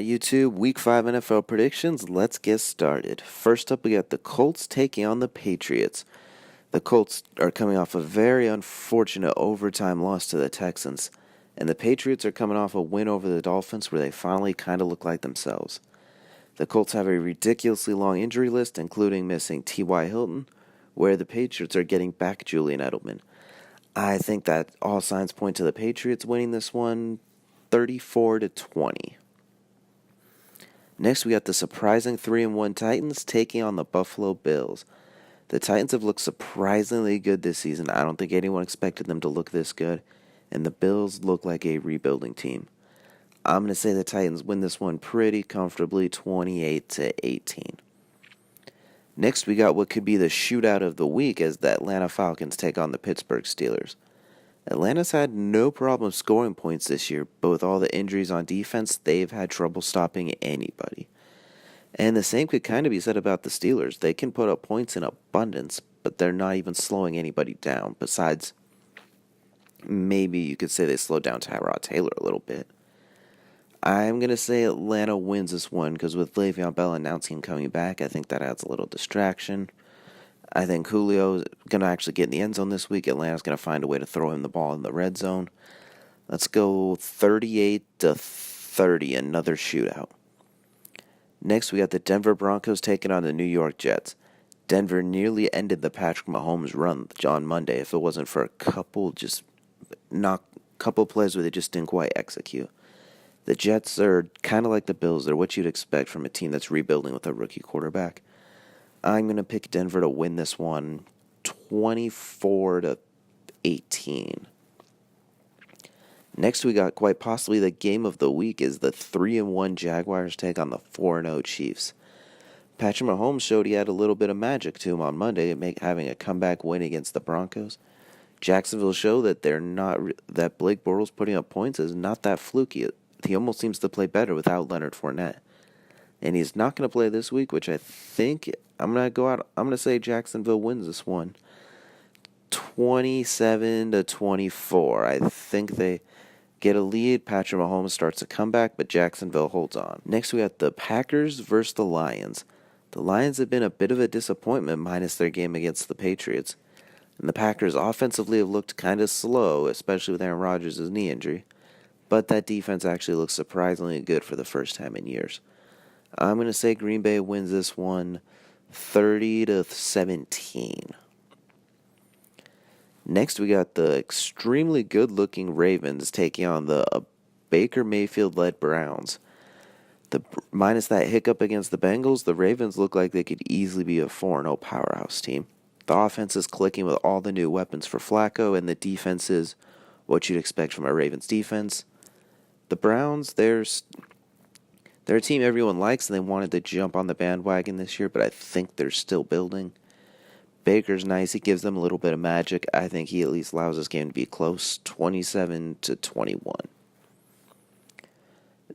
YouTube? Week 5 NFL predictions. Let's get started. First up, we got the Colts taking on the Patriots. The Colts are coming off a very unfortunate overtime loss to the Texans, and the Patriots are coming off a win over the Dolphins where they finally kind of look like themselves. The Colts have a ridiculously long injury list, including missing T.Y. Hilton, where the Patriots are getting back Julian Edelman. I think that all signs point to the Patriots winning this one 34-20. Next, we got the surprising 3-1 Titans taking on the Buffalo Bills. The Titans have looked surprisingly good this season. I don't think anyone expected them to look this good, and the Bills look like a rebuilding team. I'm going to say the Titans win this one pretty comfortably, 28-18. Next, we got what could be the shootout of the week as the Atlanta Falcons take on the Pittsburgh Steelers. Atlanta's had no problem scoring points this year, but with all the injuries on defense, they've had trouble stopping anybody. And the same could kind of be said about the Steelers. They can put up points in abundance, but they're not even slowing anybody down. Besides, maybe you could say they slowed down Tyrod Taylor a little bit. I'm going to say Atlanta wins this one because with Le'Veon Bell announcing him coming back, I think that adds a little distraction. I think Julio is going to actually get in the end zone this week. Atlanta's going to find a way to throw him the ball in the red zone. Let's go 38-30, another shootout. Next, we got the Denver Broncos taking on the New York Jets. Denver nearly ended the Patrick Mahomes run on Monday if it wasn't for a couple plays where they just didn't quite execute. The Jets are kind of like the Bills. They're what you'd expect from a team that's rebuilding with a rookie quarterback. I'm going to pick Denver to win this one 24-18. Next, we got quite possibly the game of the week is the 3-1 Jaguars take on the 4-0 Chiefs. Patrick Mahomes showed he had a little bit of magic to him on Monday, having a comeback win against the Broncos. Jacksonville showed that that Blake Bortles putting up points is not that fluky. He almost seems to play better without Leonard Fournette. And he's not going to play this week, which I think I'm going to say Jacksonville wins this one 27-24. I think they get a lead. Patrick Mahomes starts a comeback, but Jacksonville holds on. Next, we got the Packers versus the Lions. The Lions have been a bit of a disappointment minus their game against the Patriots. And the Packers offensively have looked kind of slow, especially with Aaron Rodgers' knee injury. But that defense actually looks surprisingly good for the first time in years. I'm going to say Green Bay wins this one 30-17. Next, we got the extremely good-looking Ravens taking on the Baker Mayfield-led Browns. Minus that hiccup against the Bengals, the Ravens look like they could easily be a 4-0 powerhouse team. The offense is clicking with all the new weapons for Flacco, and the defense is what you'd expect from a Ravens defense. The Browns, they're a team everyone likes, and they wanted to jump on the bandwagon this year, but I think they're still building. Baker's nice. He gives them a little bit of magic. I think he at least allows this game to be close, 27-21.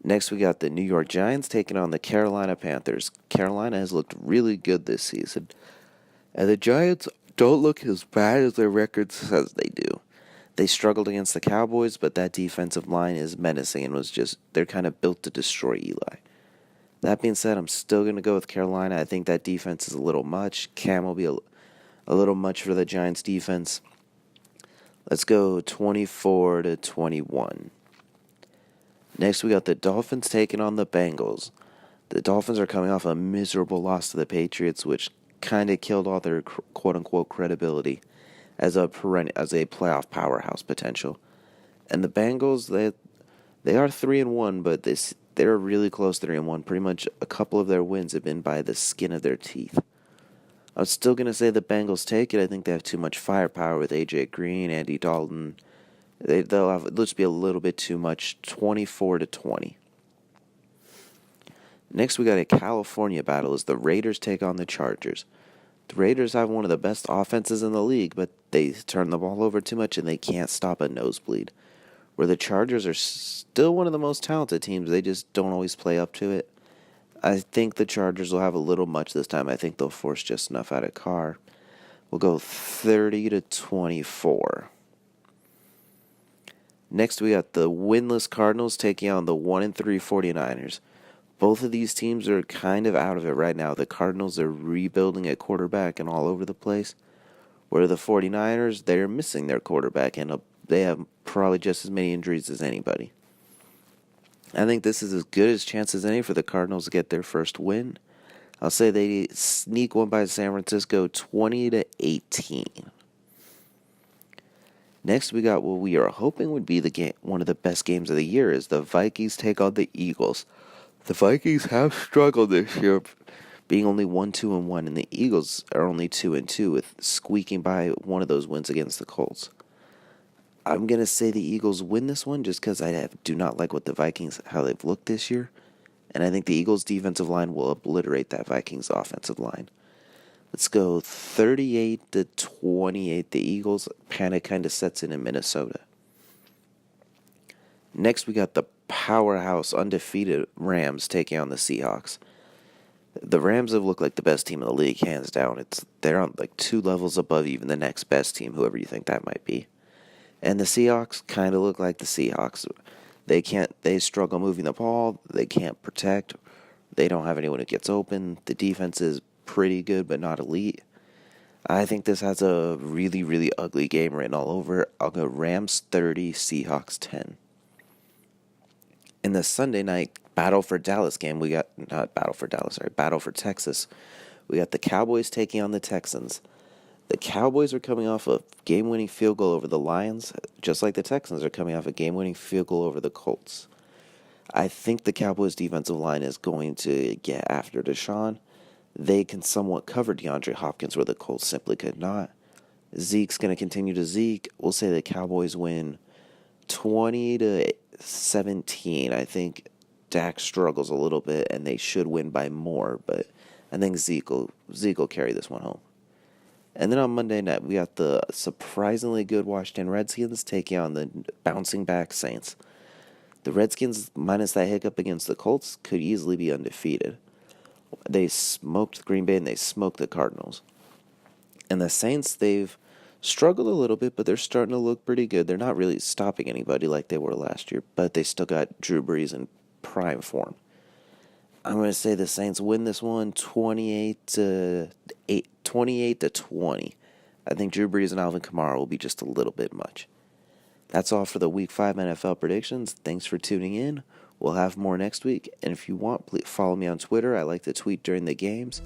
Next, we got the New York Giants taking on the Carolina Panthers. Carolina has looked really good this season, and the Giants don't look as bad as their record says they do. They struggled against the Cowboys, but that defensive line is menacing and they're kind of built to destroy Eli. That being said, I'm still going to go with Carolina. I think that defense is a little much. Cam will be a little much for the Giants defense. Let's go 24-21. Next, we got the Dolphins taking on the Bengals. The Dolphins are coming off a miserable loss to the Patriots, which kind of killed all their quote-unquote credibility as a playoff powerhouse potential. And the Bengals, they are 3-1, but they're really close 3-1. Pretty much a couple of their wins have been by the skin of their teeth. I'm still going to say the Bengals take it. I think they have too much firepower with A.J. Green, Andy Dalton. It'll just be a little bit too much, 24-20. Next, we got a California battle as the Raiders take on the Chargers. The Raiders have one of the best offenses in the league, but they turn the ball over too much and they can't stop a nosebleed. Where the Chargers are still one of the most talented teams, they just don't always play up to it. I think the Chargers will have a little much this time. I think they'll force just enough out of Carr. We'll go 30-24. Next, we got the winless Cardinals taking on the 1-3 49ers. Both of these teams are kind of out of it right now. The Cardinals are rebuilding at quarterback and all over the place, where the 49ers, they're missing their quarterback, and they have probably just as many injuries as anybody. I think this is as good as chance as any for the Cardinals to get their first win. I'll say they sneak one by San Francisco 20-18. Next, we got what we are hoping would be one of the best games of the year, is the Vikings take on the Eagles. The Vikings have struggled this year, being only 1-2-1, and the Eagles are only 2-2, with squeaking by one of those wins against the Colts. I'm going to say the Eagles win this one just because I do not like what the Vikings, how they've looked this year. And I think the Eagles' defensive line will obliterate that Vikings' offensive line. Let's go 38-28. The Eagles' panic kind of sets in Minnesota. Next, we got the powerhouse, undefeated Rams taking on the Seahawks. The Rams have looked like the best team in the league, hands down. They're on like 2 levels above even the next best team, whoever you think that might be. And the Seahawks kind of look like the Seahawks. They struggle moving the ball. They can't protect. They don't have anyone who gets open. The defense is pretty good, but not elite. I think this has a really, really ugly game written all over it. I'll go Rams 30, Seahawks 10. In the Sunday night Battle for Texas, we got the Cowboys taking on the Texans. The Cowboys are coming off a game-winning field goal over the Lions, just like the Texans are coming off a game-winning field goal over the Colts. I think the Cowboys' defensive line is going to get after Deshaun. They can somewhat cover DeAndre Hopkins where the Colts simply could not. Zeke's going to continue to Zeke. We'll say the Cowboys win 20-17. I think Dak struggles a little bit, and they should win by more, but I think Zeke will carry this one home. And then on Monday night, we got the surprisingly good Washington Redskins taking on the bouncing back Saints. The Redskins, minus that hiccup against the Colts, could easily be undefeated. They smoked Green Bay and they smoked the Cardinals. And the Saints, they've struggled a little bit, but they're starting to look pretty good. They're not really stopping anybody like they were last year, but they still got Drew Brees in prime form. I'm going to say the Saints win this one 28-20. I think Drew Brees and Alvin Kamara will be just a little bit much. That's all for the Week 5 NFL predictions. Thanks for tuning in. We'll have more next week. And if you want, please follow me on Twitter. I like to tweet during the games.